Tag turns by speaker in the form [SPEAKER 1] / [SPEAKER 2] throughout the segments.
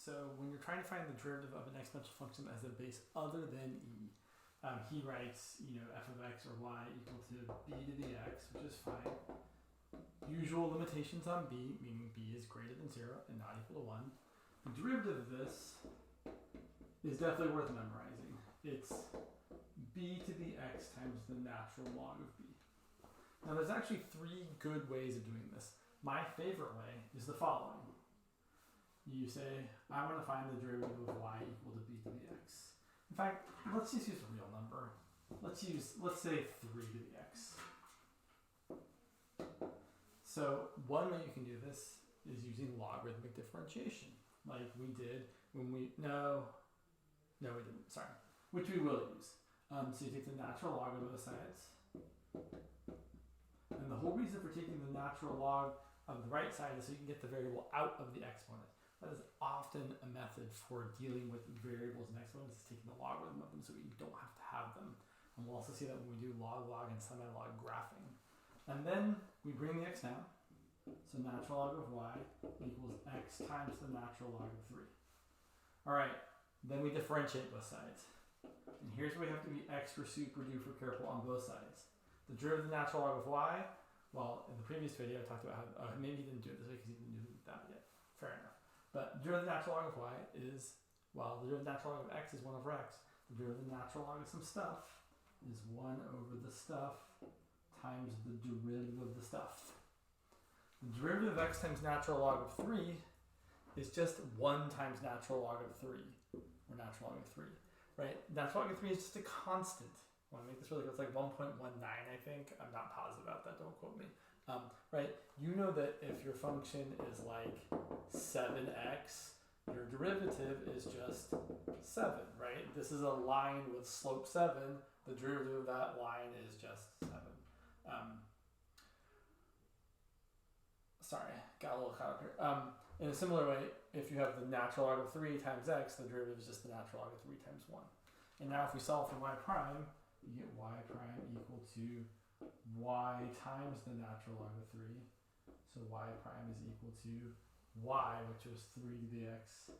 [SPEAKER 1] So when you're trying to find the derivative of an exponential function that has a base other than e, he writes, f of x or y equal to b to the x, which is fine. Usual limitations on b, meaning b is greater than 0 and not equal to 1. The derivative of this is definitely worth memorizing. It's b to the x times the natural log of b. Now there's actually 3 good ways of doing this. My favorite way is the following. You say, I want to find the derivative of y equal to b to the x. In fact, let's just use a real number. Let's say 3 to the x. So one way you can do this is using logarithmic differentiation, like we did when we, no we didn't, sorry, which we will use. So you take the natural log of both sides. And the whole reason for taking the natural log of the right side is so you can get the variable out of the exponent. That is often a method for dealing with variables and exponents, is taking the logarithm of them so you don't have to have them. And we'll also see that when we do log and semi-log graphing. And then we bring the x down. So natural log of y equals x times the natural log of 3. All right, then we differentiate both sides. And here's where we have to be extra super duper careful on both sides. The derivative of the natural log of y, well, in the previous video I talked about how, maybe he didn't do it this way because he didn't do that yet. Fair enough. But the derivative of the natural log of y is, well, the derivative of the natural log of x is 1 over x. The derivative of the natural log of some stuff is 1 over the stuff times the derivative of the stuff. The derivative of x times natural log of 3 is just 1 times natural log of 3, or natural log of 3, right? Natural log of 3 is just a constant. I want to make this really good. It's like 1.19, I think. I'm not positive about that. Don't quote me. Right? You know that if your function is like 7x, your derivative is just 7, right? This is a line with slope 7. The derivative of that line is just 7. Sorry, got a little caught up here. In a similar way, if you have the natural log of 3 times x, the derivative is just the natural log of 3 times 1. And now if we solve for y prime, you get y prime equal to y times the natural log of 3. So y prime is equal to y, which was 3 to the x,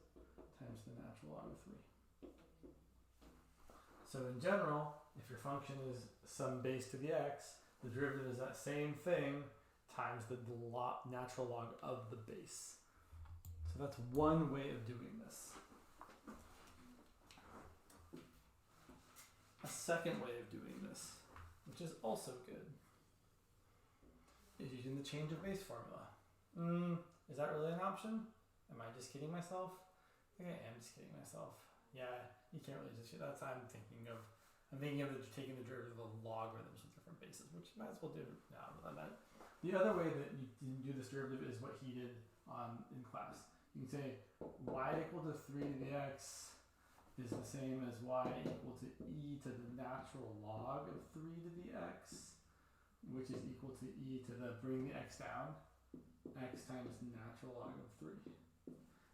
[SPEAKER 1] times the natural log of 3. So in general, if your function is some base to the x, the derivative is that same thing times the natural log of the base. So that's one way of doing this. A second way of doing this, which is also good, is using the change of base formula. Is that really an option? Am I just kidding myself? I think I am just kidding myself. Yeah, you can't really just, that's what I'm thinking of taking the derivative of logarithms with different bases, which you might as well do now. The other way that you do this derivative is what he did in class. You can say y equal to 3 to the x is the same as y equal to e to the natural log of 3 to the x, which is equal to e to the, bring the x down, x times the natural log of 3.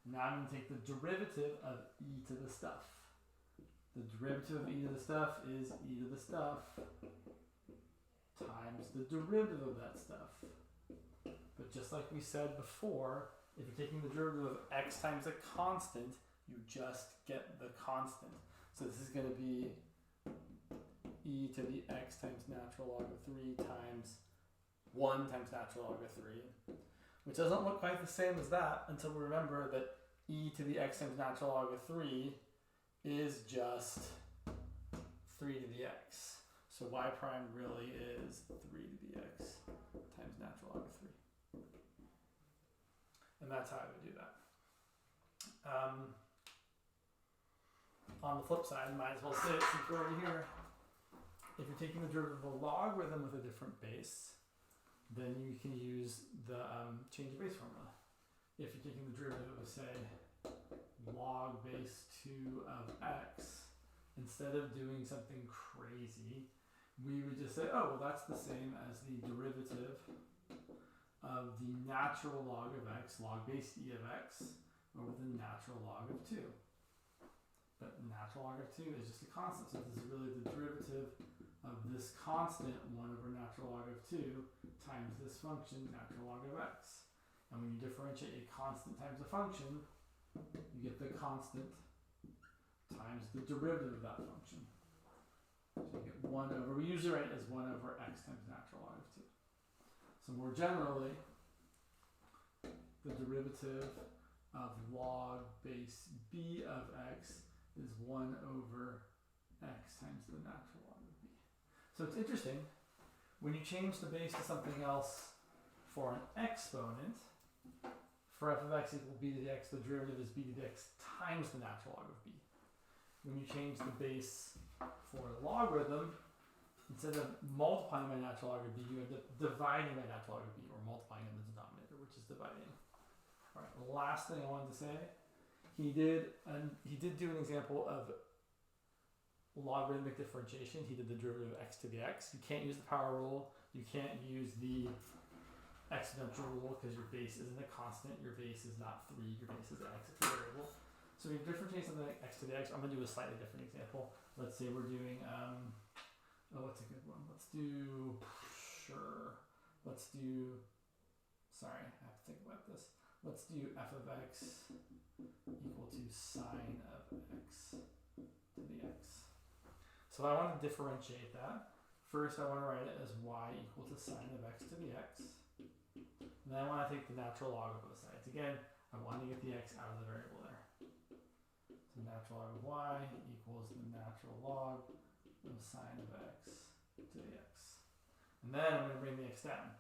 [SPEAKER 1] Now I'm going to take the derivative of e to the stuff. The derivative of e to the stuff is e to the stuff times the derivative of that stuff. But just like we said before, if you're taking the derivative of x times a constant, you just get the constant. So this is going to be e to the x times natural log of 3 times 1 times natural log of 3, which doesn't look quite the same as that until we remember that e to the x times natural log of 3 is just 3 to the x. So y prime really is 3 to the x times natural log of 3. And that's how I would do that. On the flip side, might as well say it since we're already here. If you're taking the derivative of a logarithm with a different base, then you can use the change of base formula. If you're taking the derivative of, say, log base 2 of x, instead of doing something crazy, we would just say, oh, well, that's the same as the derivative of the natural log of x, log base e of x, over the natural log of 2. But natural log of 2 is just a constant, so this is really the derivative of this constant, 1 over natural log of 2, times this function, natural log of x. And when you differentiate a constant times a function, you get the constant times the derivative of that function. So you get 1 over, we usually write it as 1 over x times natural log of 2. So more generally, the derivative of log base b of x is 1 over x times the natural log of b. So it's interesting, when you change the base to something else for an exponent, for f of x equal b to the x, the derivative is b to the x times the natural log of b. When you change the base for a logarithm, instead of multiplying by natural log of b, you end up dividing by natural log of b, or multiplying in the denominator, which is dividing. All right, the last thing I wanted to say, he did do an example of logarithmic differentiation. He did the derivative of x to the x. You can't use the power rule. You can't use the exponential rule because your base isn't a constant. Your base is not 3. Your base is x. It's a variable. So we differentiate something like x to the x. I'm going to do a slightly different example. Let's say we're doing, what's a good one? Let's do, sorry, I have to think about this. Let's do f of x equal to sine of x to the x. So I want to differentiate that. First, I want to write it as y equal to sine of x to the x. And then I want to take the natural log of both sides. Again, I want to get the x out of the variable there. So natural log of y equals the natural log of sine of x to the x. And then I'm going to bring the x down.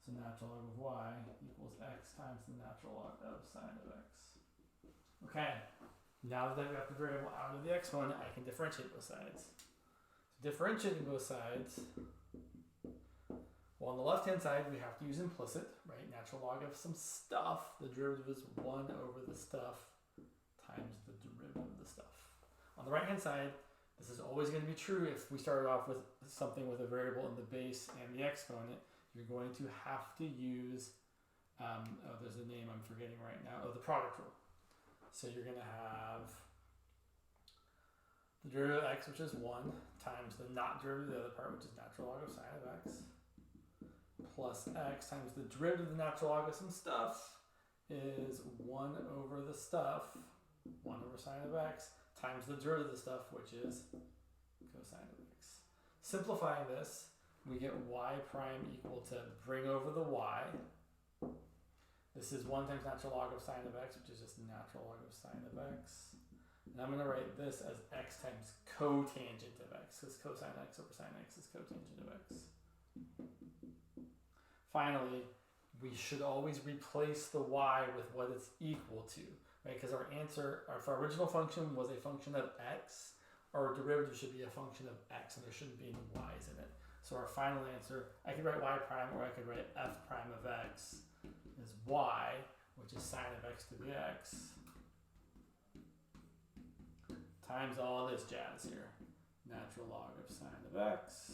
[SPEAKER 1] So natural log of y equals x times the natural log of sine of x. Okay, now that I've got the variable out of the exponent, I can differentiate both sides. So differentiating both sides, well, on the left-hand side, we have to use implicit, right? Natural log of some stuff. The derivative is 1 over the stuff times the derivative of the stuff. On the right-hand side, this is always going to be true if we started off with something with a variable in the base and the exponent. You're going to have to use, there's a name I'm forgetting right now, the product rule. So you're going to have the derivative of x, which is 1, times the not derivative of the other part, which is natural log of sine of x, plus x times the derivative of the natural log of some stuff is 1 over the stuff, 1 over sine of x, times the derivative of the stuff, which is cosine of x. Simplifying this, we get y prime equal to bring over the y. This is 1 times natural log of sine of x, which is just natural log of sine of x. And I'm going to write this as x times cotangent of x, because cosine x over sine x is cotangent of x. Finally, we should always replace the y with what it's equal to, right? Because our answer, if our original function was a function of x, our derivative should be a function of x, and there shouldn't be any y's in it. So our final answer, I could write y prime, or I could write f prime of x is y, which is sine of x to the x, times all this jazz here. Natural log of sine of x